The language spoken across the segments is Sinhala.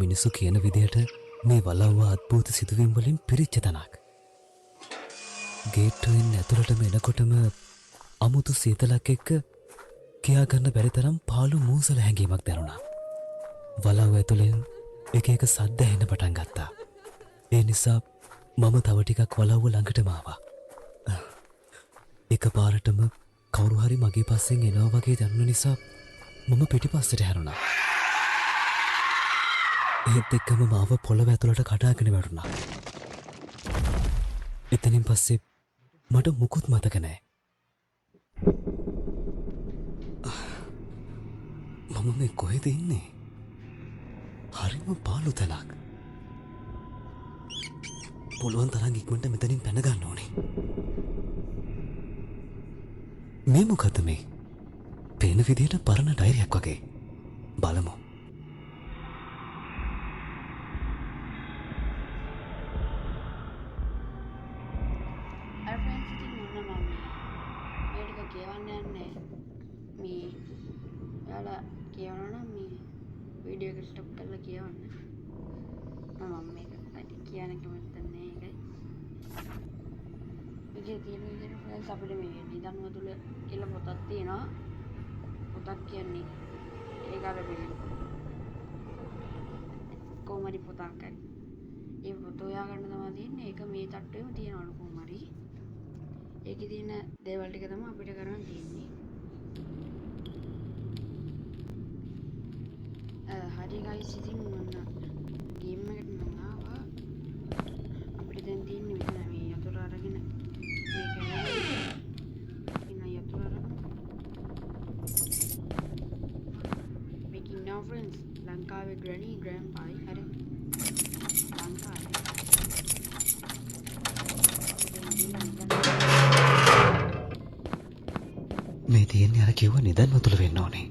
මිනිස්සු කියන විදිහට මේ වලව්ව අද්භූත සිදුවීම් වලින් පිරිච්ච තැනක්. ගේට්ටුවෙන් ඇතුළටම එනකොටම අමුතු සීතලක් එක්ක කියාගන්න බැරි තරම් පාළු මූසල හැඟීමක් දැනුණා. වලව්ව ඇතුළෙන් එක එක සද්ද ඇහෙන්න පටන් ගත්තා. ඒ නිසා මම තව ටිකක් වලව්ව ළඟටම ආවා. එකපාරටම කවුරු හරි මගේ පස්සෙන් එනවා වගේ දැනුන නිසා මම පිටිපස්සට හැරුණා. ඒත් එක්කම මාව පොළව ඇතුළට කඩාගෙන වැටුණා. එතනින් පස්සේ මට මුකුත් මතක නෑ. මම මේ කොහෙද ඉන්නේ? හරිම පාළු තැනක්. පුළුවන් තරම් ඉක්මනට මෙතනින් පැන ගන්න ඕනේ. මේ මොකද මේ? පේන විදියට පරණ ඩයරියක් වගේ. බලමු. වීඩියෝ එක ස්ටොප් කරලා කියවන්න. මම මේක කියන කැමති නැහැ ඒකයි. ඉතින් තියෙන විදිහට ෆ්‍රෙන්ඩ්ස් අපිට මේ නිදන් වතුල කියලා පොතක් තියෙනවා. පොතක් කියන්නේ ඒක අර මේ කොමරි පොතක්. ඒ පොත හොයාගන්න තමයි තියෙන්නේ. ඒක මේ තට්ටුවේම තියෙනවලු කොමරි. ඒකේ තියෙන දේවල් ටික තමයි අපිට කරන්න තියෙන්නේ. හරි ගයිස් ඉතින් මොන ගේම් එකකට මම ආවා. අපිට දැන් තියෙන්නේ මෙතන මේ යතුර අරගෙන මේ කැලේ ඉන්න යතුර අරගෙන making now friends ලංකාවේ granny grandpa හරි ලංකාවේ මේ තියෙන්නේ අර කිව්ව නිදන් වතුල වෙන්න ඕනේ.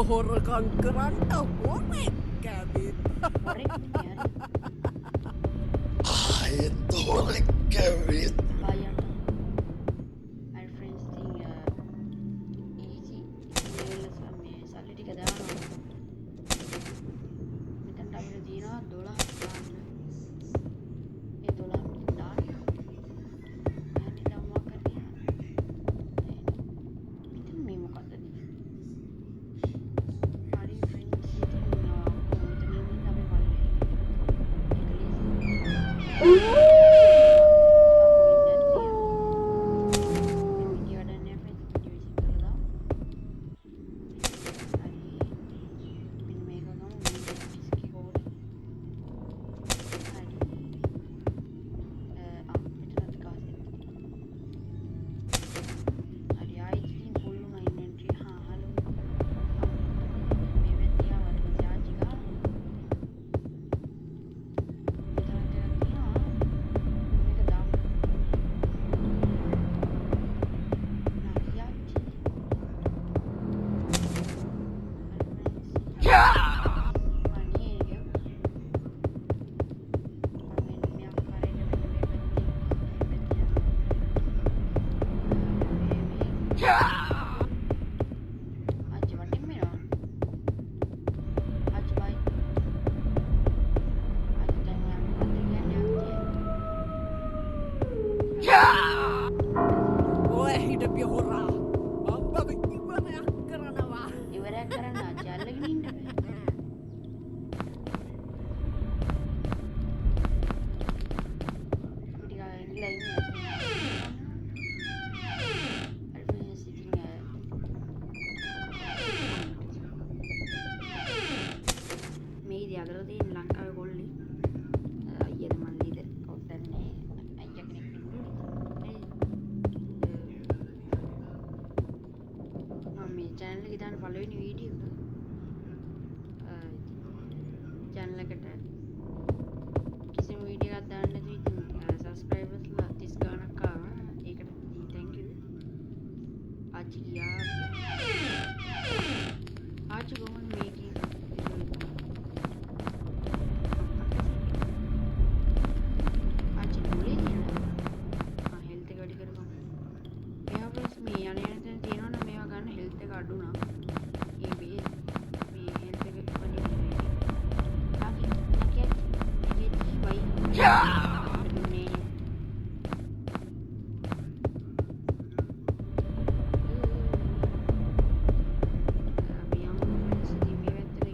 හොරකම් කරන්න හොරෙක් කැවිත් ආයෙත් හොරෙක් කැවිත් ඔය හිටපිය හොරා අම්බද ඉවරයක් කරනවා ඉවරයක් කරන්න අජල්ලගෙන ඉන්න බෑ. ටිකක් ඇවිල්ලා ඉන්න. මේදී අදලා තියෙන ලංකාවේ කොල්ලේ අයියද මල්ලිද කවුද දන්නේ අයියා කෙනෙක් මම මේ channel එකේ දාන පළවෙනි වීඩියෝ channel එකට කිසිම වීඩියෝ එකක් දාන්න නැති ඉතින් subscribers ලා 30 ගණක් ආවා ඒකට thank you ආච්චි ගියා ආච්චි කොහොමද මේකේ අඩුනා ඒ මේ හෙල්ත් එක වඩා නාකි නැකේ වයි මේ අභියම් සිටි මේ වැත්තට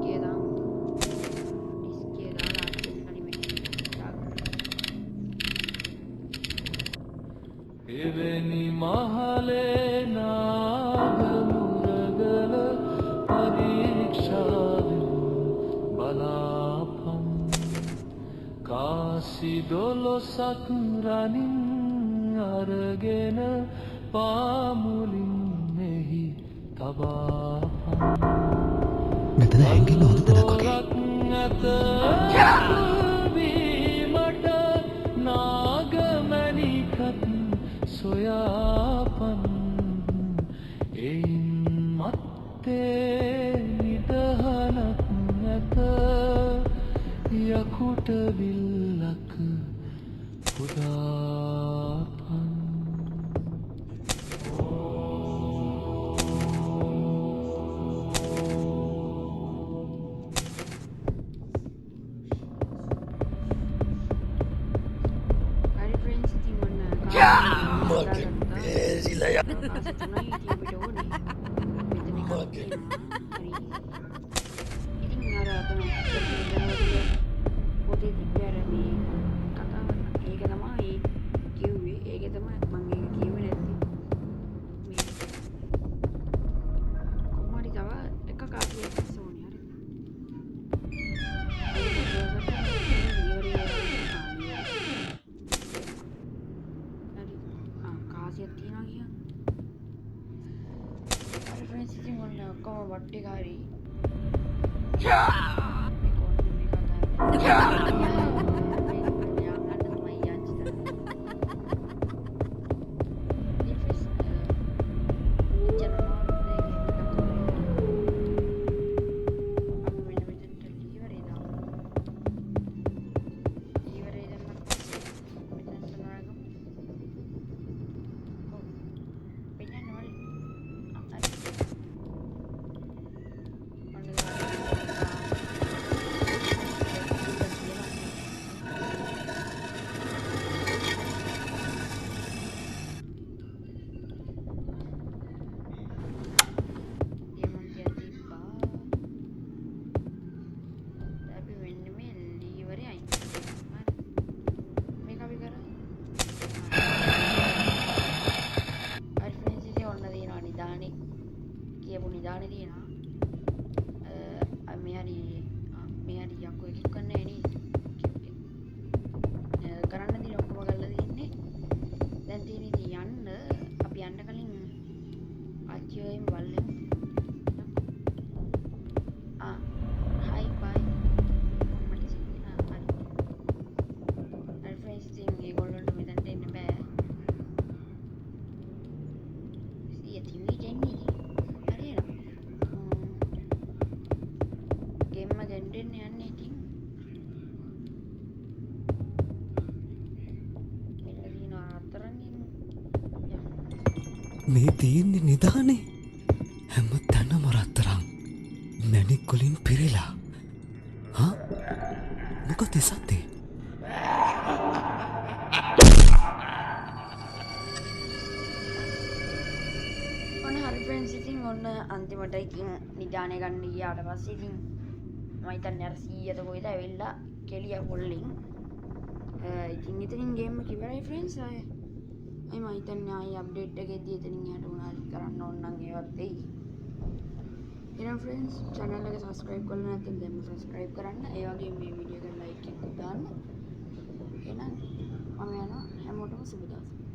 ගිහිල්ලා ඩිස්කේ දාලා අතෙන් කණිමේ එවැනි මහලේ නාගමුරගල පරීක්ෂාවෙන් බලාපන් කාසි දොළොසක් රනින් අරගෙන පාමුලින් මෙහි තබාපන් මෙතන හැංගෙන හොඳ තැනක් වගේ. ඇත වීමට නාගමැණිකත් සොයාපන් එයින් මත්තේ නිදහනක් නැත යකුට විල්ලක පුදාපන් හරි friends ඉතින් ඔන්න මගේ මේසිලා යා ඉතින් අර තමයි පොතේ තිබ්බර මේ කතාව ඒක තමයි කිව්වේ ඒක තමයි මම ඒක කිව්වේ නැත්තේ මේ කොහොමද තව එක කාසියක් ඕනේ හරි කාසියක් තියනවා කියන්නේ හරි friends ඉතින් ඔන්න ඔක්කොම වට්ටේ කාරි කරන්නේ නේ. කරන්න දී ඔක්කොම කරලා තියෙන්නේ. දැන් තියෙන ඉතින් යන්න අපි යන්න කලින් ආච්චියෙන් බලන්න. hi bye. මට සිද්ධා හරි friends ඉතින් ඒගොල්ලන්ට මෙතනට එන්න බෑ. සිය තිමි දෙන්නේ. හරියනවා. ගේම් එක ගෙන්ඩෙන්න යන්නේ ඉතින්. මෙන්න දින අතරන් මේ තියෙන්නේ නිදානේ හැම තැනම රත්තරන් මැණික් වලින් පිරීලා මොකද සත්‍යේ ඔන්න හරි ෆ්‍රෙන්ඩ්ස් ඉතින් ඔන්න අන්තිමට ඉතින් නිදානේ ගන්න ගියාට පස්සේ ඉතින් මම හිතන්නේ අර 100ට කොයිද ඇවිල්ලා කෙලිය පොල්ලින් ඉතින් ඉතින් ගේම් එක ඉවරයි ෆ්‍රෙන්ඩ්ස් අය මම හිතන්නේ ආයි අප්ඩේට් එකේදී එතනින් එහාට මොනාරි කරන්න ඕන නම් ඒවත් එයි එහෙනම් ෆ්‍රෙන්ඩ්ස් channel එක subscribe කරලා නැත්නම් දැන් subscribe කරන්න ඒ වගේම මේ වීඩියෝ එකට like එකක් දාන්න එහෙනම් මම යනවා හැමෝටම සුබ දවසක්